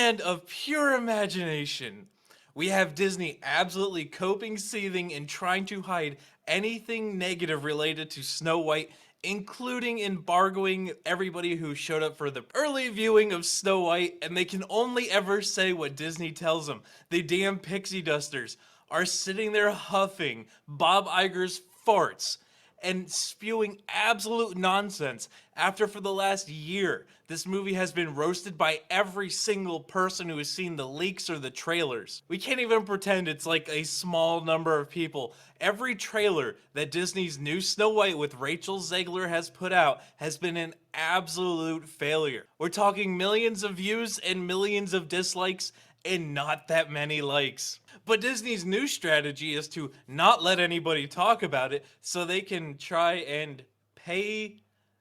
land of pure imagination. We have Disney absolutely coping, seething, and trying to hide anything negative related to Snow White, including embargoing everybody who showed up for the early viewing of Snow White, and they can only ever say what Disney tells them. The damn pixie dusters are sitting there huffing Bob Iger's farts and spewing absolute nonsense after for the last year this movie has been roasted by every single person who has seen the leaks or the trailers. We can't even pretend it's like a small number of people. Every trailer that Disney's new Snow White with Rachel Zegler has put out has been an absolute failure. We're talking millions of views and millions of dislikes and not that many likes. But Disney's new strategy is to not let anybody talk about it so they can try and pay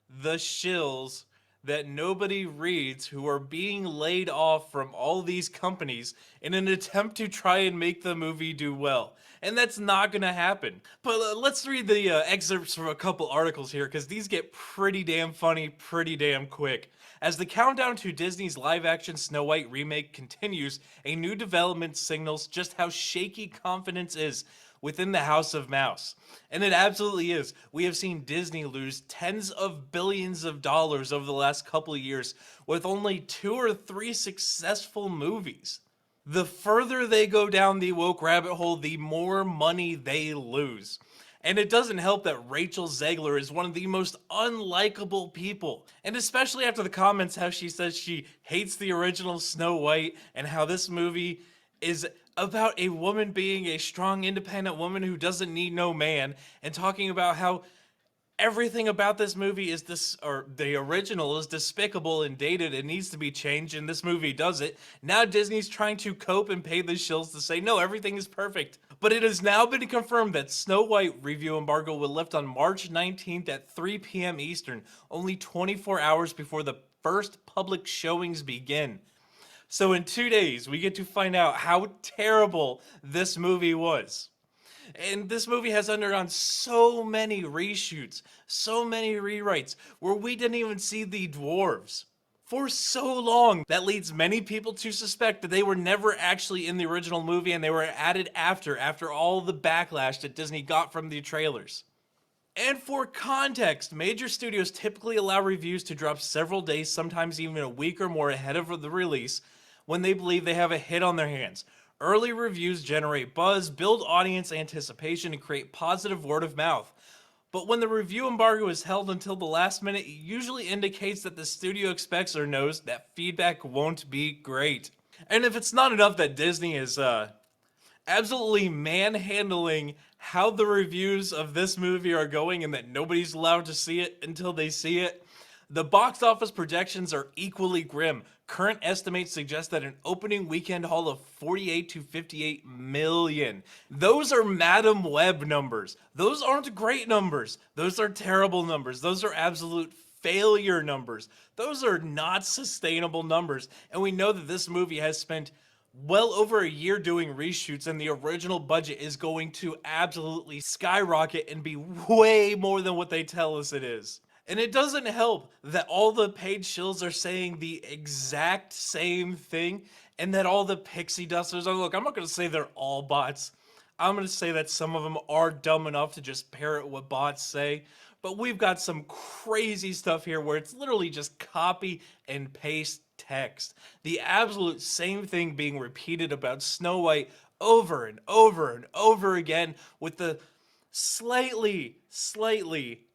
the shills that nobody reads who are being laid off from all these companies in an attempt to try and make the movie do well. And that's not gonna happen. But let's read the excerpts from a couple articles here because these get pretty damn funny pretty damn quick. As the countdown to Disney's live-action Snow White remake continues, a new development signals just how shaky confidence is within the House of Mouse. And it absolutely is. We have seen Disney lose tens of billions of dollars over the last couple of years with only 2 or 3 successful movies. The further they go down the woke rabbit hole, the more money they lose. And it doesn't help that Rachel Zegler is one of the most unlikable people. And especially after the comments how she says she hates the original Snow White and how this movie is about a woman being a strong, independent woman who doesn't need no man, and talking about how everything about this movie is this, or the original is despicable and dated and needs to be changed, and this movie does it. Now Disney's trying to cope and pay the shills to say, no, everything is perfect. But it has now been confirmed that Snow White review embargo will lift on March 19th at 3 p.m. Eastern, only 24 hours before the first public showings begin. So in 2 days, we get to find out how terrible this movie was. And this movie has undergone so many reshoots, so many rewrites, where we didn't even see the dwarves for so long. That leads many people to suspect that they were never actually in the original movie and they were added after all the backlash that Disney got from the trailers. And for context, major studios typically allow reviews to drop several days, sometimes even a week or more ahead of the release, when they believe they have a hit on their hands. Early reviews generate buzz, build audience anticipation, and create positive word of mouth. But when the review embargo is held until the last minute, it usually indicates that the studio expects or knows that feedback won't be great. And if it's not enough that Disney is absolutely manhandling how the reviews of this movie are going and that nobody's allowed to see it until they see it, the box office projections are equally grim. Current estimates suggest that an opening weekend haul of 48 to 58 million. Those are Madam Web numbers. Those aren't great numbers. Those are terrible numbers. Those are absolute failure numbers. Those are not sustainable numbers. And we know that this movie has spent well over a year doing reshoots, and the original budget is going to absolutely skyrocket and be way more than what they tell us it is. And it doesn't help that all the paid shills are saying the exact same thing, and that all the pixie dusters are, look, I'm not going to say they're all bots. I'm going to say that some of them are dumb enough to just parrot what bots say. But we've got some crazy stuff here where it's literally just copy and paste text. The absolute same thing being repeated about Snow White over and over and over again with the slightly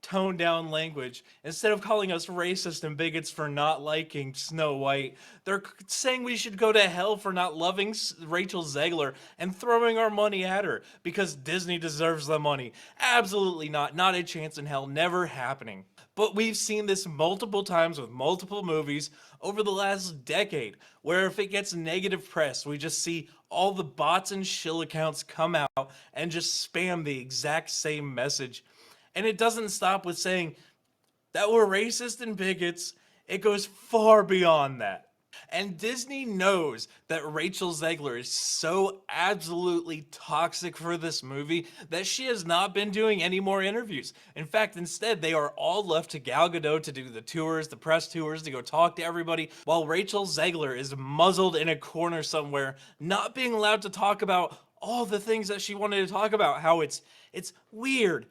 toned down language. Instead of calling us racist and bigots for not liking Snow White, they're saying we should go to hell for not loving Rachel Zegler and throwing our money at her because Disney deserves the money. Absolutely not. Not a chance in hell. Never happening. But we've seen this multiple times with multiple movies over the last decade, where if it gets negative press, we just see all the bots and shill accounts come out and just spam the exact same message. And it doesn't stop with saying that we're racist and bigots. It goes far beyond that. And Disney knows that Rachel Zegler is so absolutely toxic for this movie that she has not been doing any more interviews. In fact, instead, they are all left to Gal Gadot to do the tours, the press tours, to go talk to everybody, while Rachel Zegler is muzzled in a corner somewhere, not being allowed to talk about all the things that she wanted to talk about. How it's weird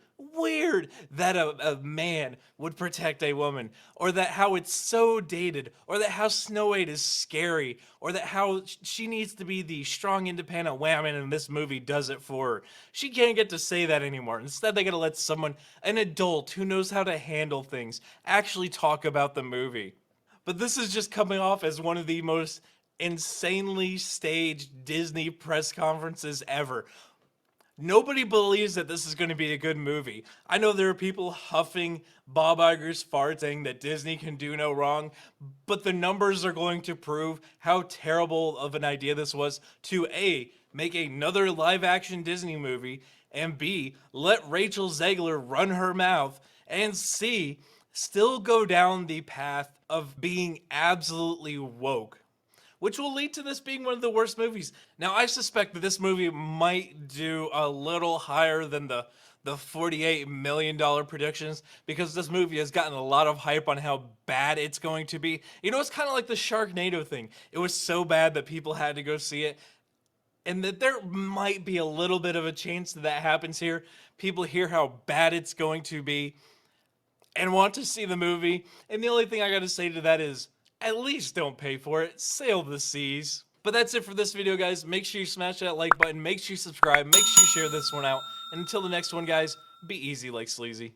that a man would protect a woman, or that how it's so dated, or that how Snow White is scary, or that how she needs to be the strong independent woman and this movie does it for her. She can't get to say that anymore. Instead, they gotta let someone, an adult who knows how to handle things, actually talk about the movie. But this is just coming off as one of the most insanely staged Disney press conferences ever. Nobody believes that this is going to be a good movie. I know there are people huffing Bob Iger's fart saying that Disney can do no wrong, but the numbers are going to prove how terrible of an idea this was to A, make another live action Disney movie, and B, let Rachel Zegler run her mouth, and C, still go down the path of being absolutely woke, which will lead to this being one of the worst movies. Now, I suspect that this movie might do a little higher than the $48 million predictions, because this movie has gotten a lot of hype on how bad it's going to be. You know, it's kind of like the Sharknado thing. It was so bad that people had to go see it, and that there might be a little bit of a chance that that happens here. People hear how bad it's going to be and want to see the movie, and the only thing I gotta say to that is, at least don't pay for it. Sail the seas. But that's it for this video, guys. Make sure you smash that like button. Make sure you subscribe. Make sure you share this one out. And until the next one, guys, be easy like sleazy.